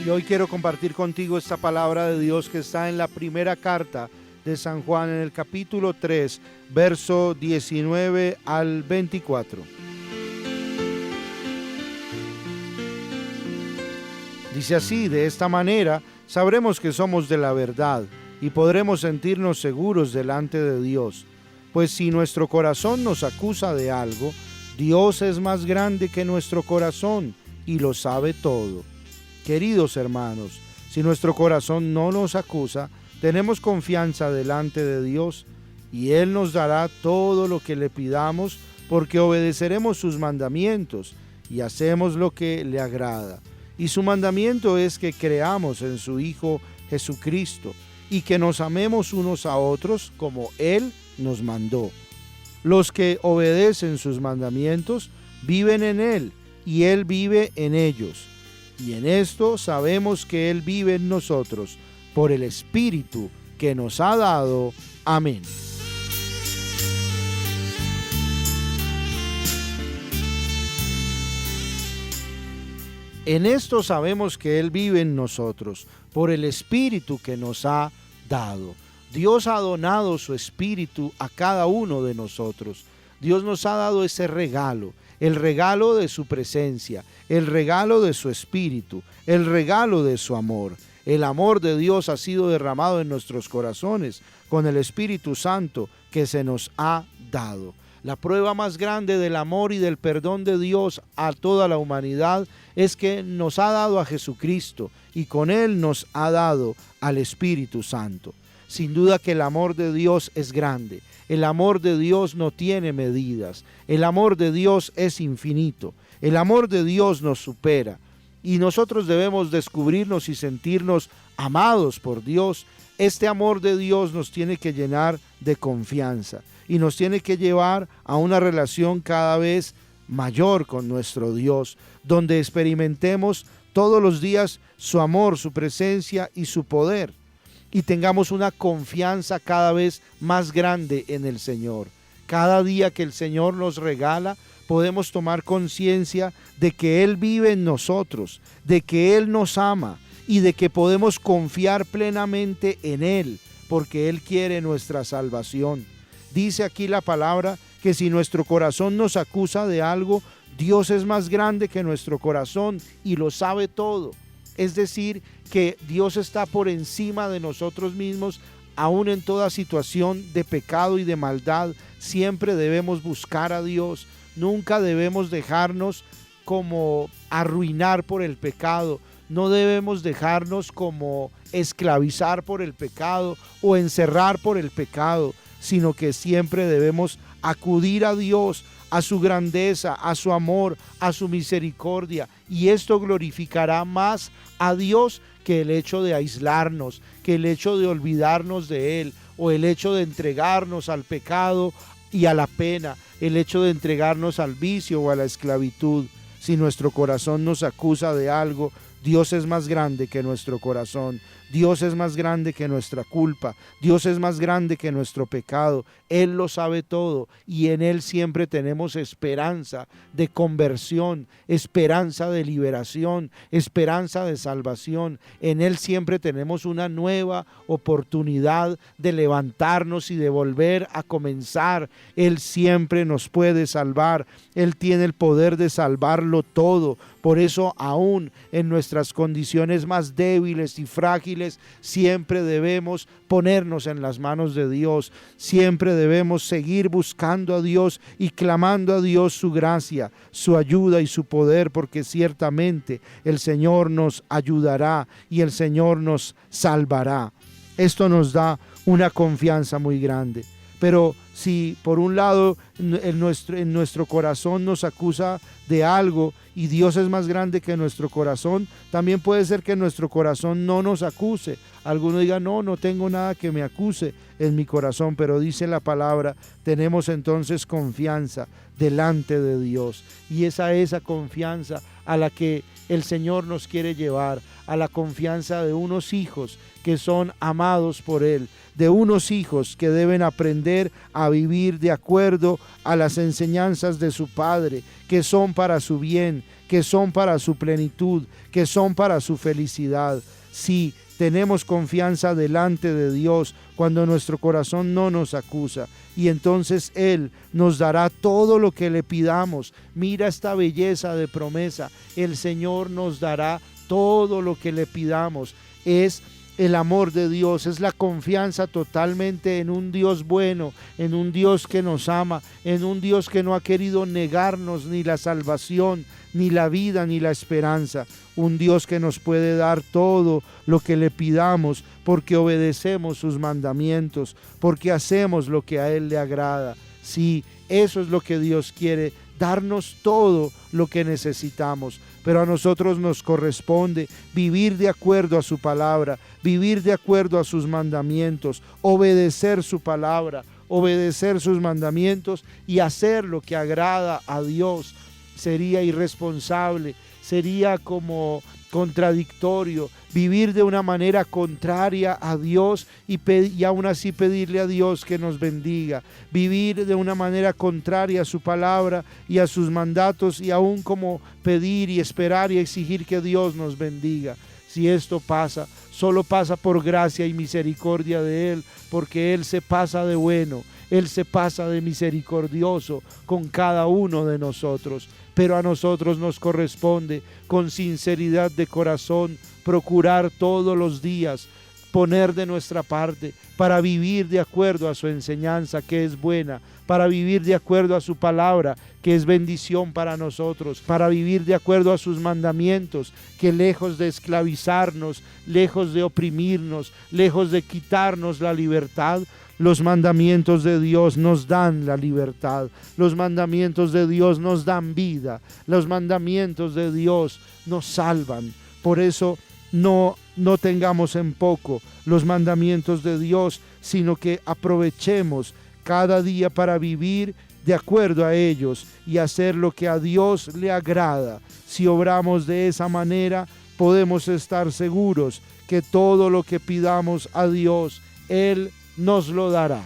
Y hoy quiero compartir contigo esta palabra de Dios que está en la primera carta de San Juan, en el capítulo 3, verso 19 al 24. Dice así: de esta manera sabremos que somos de la verdad y podremos sentirnos seguros delante de Dios. Pues si nuestro corazón nos acusa de algo, Dios es más grande que nuestro corazón y lo sabe todo. Queridos hermanos, si nuestro corazón no nos acusa, tenemos confianza delante de Dios y Él nos dará todo lo que le pidamos, porque obedeceremos sus mandamientos y hacemos lo que le agrada. Y su mandamiento es que creamos en su Hijo Jesucristo y que nos amemos unos a otros como Él nos mandó. Los que obedecen sus mandamientos viven en Él y Él vive en ellos. Y en esto sabemos que Él vive en nosotros, por el Espíritu que nos ha dado. Amén. En esto sabemos que Él vive en nosotros, por el Espíritu que nos ha dado. Dios ha donado su Espíritu a cada uno de nosotros. Dios nos ha dado ese regalo, el regalo de su presencia, el regalo de su Espíritu, el regalo de su amor. El amor de Dios ha sido derramado en nuestros corazones con el Espíritu Santo que se nos ha dado. La prueba más grande del amor y del perdón de Dios a toda la humanidad es que nos ha dado a Jesucristo y con Él nos ha dado al Espíritu Santo. Sin duda que el amor de Dios es grande. El amor de Dios no tiene medidas. El amor de Dios es infinito. El amor de Dios nos supera. Y nosotros debemos descubrirnos y sentirnos amados por Dios. Este amor de Dios nos tiene que llenar de confianza y nos tiene que llevar a una relación cada vez mayor con nuestro Dios, donde experimentemos todos los días su amor, su presencia y su poder, y tengamos una confianza cada vez más grande en el Señor. Cada día que el Señor nos regala, podemos tomar conciencia de que Él vive en nosotros, de que Él nos ama y de que podemos confiar plenamente en Él, porque Él quiere nuestra salvación. Dice aquí la palabra que si nuestro corazón nos acusa de algo, Dios es más grande que nuestro corazón y lo sabe todo. Es decir, que Dios está por encima de nosotros mismos, aún en toda situación de pecado y de maldad. Siempre debemos buscar a Dios. Nunca debemos dejarnos como arruinar por el pecado. No debemos dejarnos como esclavizar por el pecado o encerrar por el pecado, sino que siempre debemos acudir a Dios, a su grandeza, a su amor, a su misericordia, y esto glorificará más a Dios que el hecho de aislarnos, que el hecho de olvidarnos de Él, o el hecho de entregarnos al pecado y a la pena, el hecho de entregarnos al vicio o a la esclavitud. Si nuestro corazón nos acusa de algo, Dios es más grande que nuestro corazón. Dios es más grande que nuestra culpa. Dios es más grande que nuestro pecado. Él lo sabe todo y en Él siempre tenemos esperanza de conversión, esperanza de liberación, esperanza de salvación. En Él siempre tenemos una nueva oportunidad de levantarnos y de volver a comenzar. Él siempre nos puede salvar. Él tiene el poder de salvarlo todo. Por eso, aún en nuestras condiciones más débiles y frágiles, siempre debemos ponernos en las manos de Dios. Siempre debemos seguir buscando a Dios y clamando a Dios su gracia, su ayuda y su poder, porque ciertamente el Señor nos ayudará y el Señor nos salvará. Esto nos da una confianza muy grande. Pero si por un lado en nuestro corazón nos acusa de algo y Dios es más grande que nuestro corazón, también puede ser que nuestro corazón no nos acuse. Alguno diga, no tengo nada que me acuse en mi corazón, pero dice la palabra, tenemos entonces confianza delante de Dios. Y es a esa confianza a la que el Señor nos quiere llevar, a la confianza de unos hijos que son amados por Él, de unos hijos que deben aprender a vivir de acuerdo a las enseñanzas de su Padre, que son para su bien, que son para su plenitud, que son para su felicidad. Sí, tenemos confianza delante de Dios cuando nuestro corazón no nos acusa, y entonces Él nos dará todo lo que le pidamos. Mira esta belleza de promesa. El Señor nos dará todo lo que le pidamos. Es el amor de Dios, es la confianza totalmente en un Dios bueno, en un Dios que nos ama, en un Dios que no ha querido negarnos ni la salvación, ni la vida, ni la esperanza. Un Dios que nos puede dar todo lo que le pidamos porque obedecemos sus mandamientos, porque hacemos lo que a Él le agrada. Sí, eso es lo que Dios quiere, darnos todo lo que necesitamos. Pero a nosotros nos corresponde vivir de acuerdo a su palabra, vivir de acuerdo a sus mandamientos, obedecer su palabra, obedecer sus mandamientos y hacer lo que agrada a Dios. Sería irresponsable, sería como contradictorio vivir de una manera contraria a Dios y aún así pedirle a Dios que nos bendiga, vivir de una manera contraria a su palabra y a sus mandatos y aún como pedir y esperar y exigir que Dios nos bendiga. Si esto pasa, solo pasa por gracia y misericordia de Él, porque Él se pasa de bueno, Él se pasa de misericordioso con cada uno de nosotros. Pero a nosotros nos corresponde, con sinceridad de corazón, procurar todos los días, poner de nuestra parte para vivir de acuerdo a su enseñanza que es buena, para vivir de acuerdo a su palabra que es bendición para nosotros, para vivir de acuerdo a sus mandamientos que lejos de esclavizarnos, lejos de oprimirnos, lejos de quitarnos la libertad, los mandamientos de Dios nos dan la libertad, los mandamientos de Dios nos dan vida, los mandamientos de Dios nos salvan. Por eso no tengamos en poco los mandamientos de Dios, sino que aprovechemos cada día para vivir de acuerdo a ellos y hacer lo que a Dios le agrada. Si obramos de esa manera, podemos estar seguros que todo lo que pidamos a Dios, Él nos lo dará.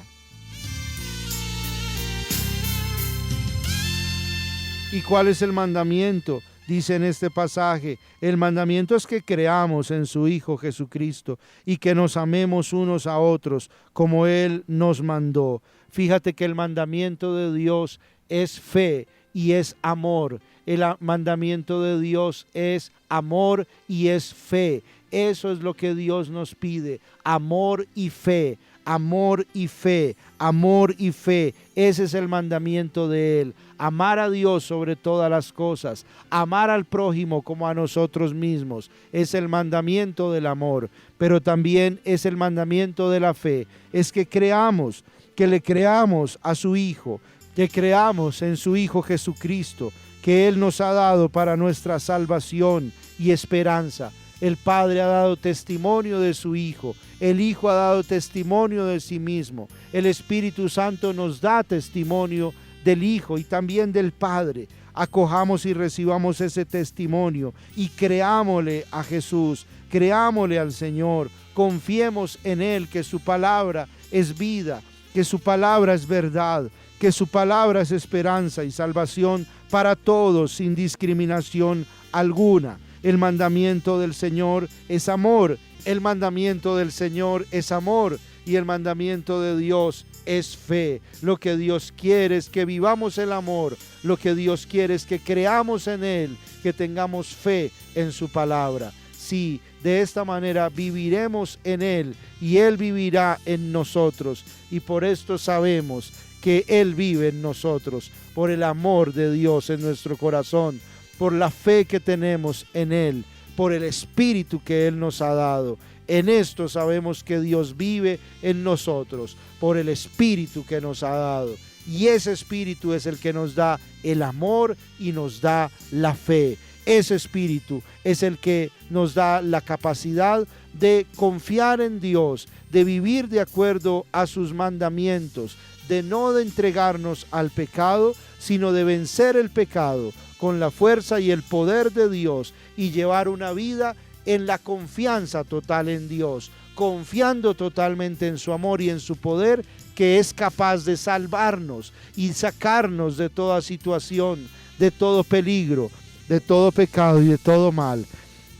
¿Y cuál es el mandamiento? Dice en este pasaje, el mandamiento es que creamos en su Hijo Jesucristo y que nos amemos unos a otros como Él nos mandó. Fíjate que el mandamiento de Dios es fe y es amor. El mandamiento de Dios es amor y es fe. Eso es lo que Dios nos pide, amor y fe. Amor y fe, amor y fe. Ese es el mandamiento de Él. Amar a Dios sobre todas las cosas, amar al prójimo como a nosotros mismos. Es el mandamiento del amor, pero también es el mandamiento de la fe. Es que creamos, que le creamos a su Hijo, que creamos en su Hijo Jesucristo, que Él nos ha dado para nuestra salvación y esperanza. El Padre ha dado testimonio de su Hijo, el Hijo ha dado testimonio de sí mismo, el Espíritu Santo nos da testimonio del Hijo y también del Padre. Acojamos y recibamos ese testimonio y creámosle a Jesús, creámosle al Señor, confiemos en Él, que su palabra es vida, que su palabra es verdad, que su palabra es esperanza y salvación para todos sin discriminación alguna. El mandamiento del Señor es amor, el mandamiento del Señor es amor y el mandamiento de Dios es fe. Lo que Dios quiere es que vivamos el amor, lo que Dios quiere es que creamos en Él, que tengamos fe en su palabra. Sí, de esta manera viviremos en Él y Él vivirá en nosotros, y por esto sabemos que Él vive en nosotros, por el amor de Dios en nuestro corazón, por la fe que tenemos en Él, por el Espíritu que Él nos ha dado. En esto sabemos que Dios vive en nosotros, por el Espíritu que nos ha dado. Y ese Espíritu es el que nos da el amor y nos da la fe. Ese Espíritu es el que nos da la capacidad de confiar en Dios, de vivir de acuerdo a sus mandamientos, de no de entregarnos al pecado, sino de vencer el pecado con la fuerza y el poder de Dios y llevar una vida en la confianza total en Dios, confiando totalmente en su amor y en su poder, que es capaz de salvarnos y sacarnos de toda situación, de todo peligro, de todo pecado y de todo mal.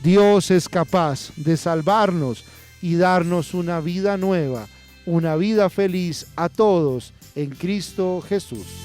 Dios es capaz de salvarnos y darnos una vida nueva, una vida feliz a todos en Cristo Jesús.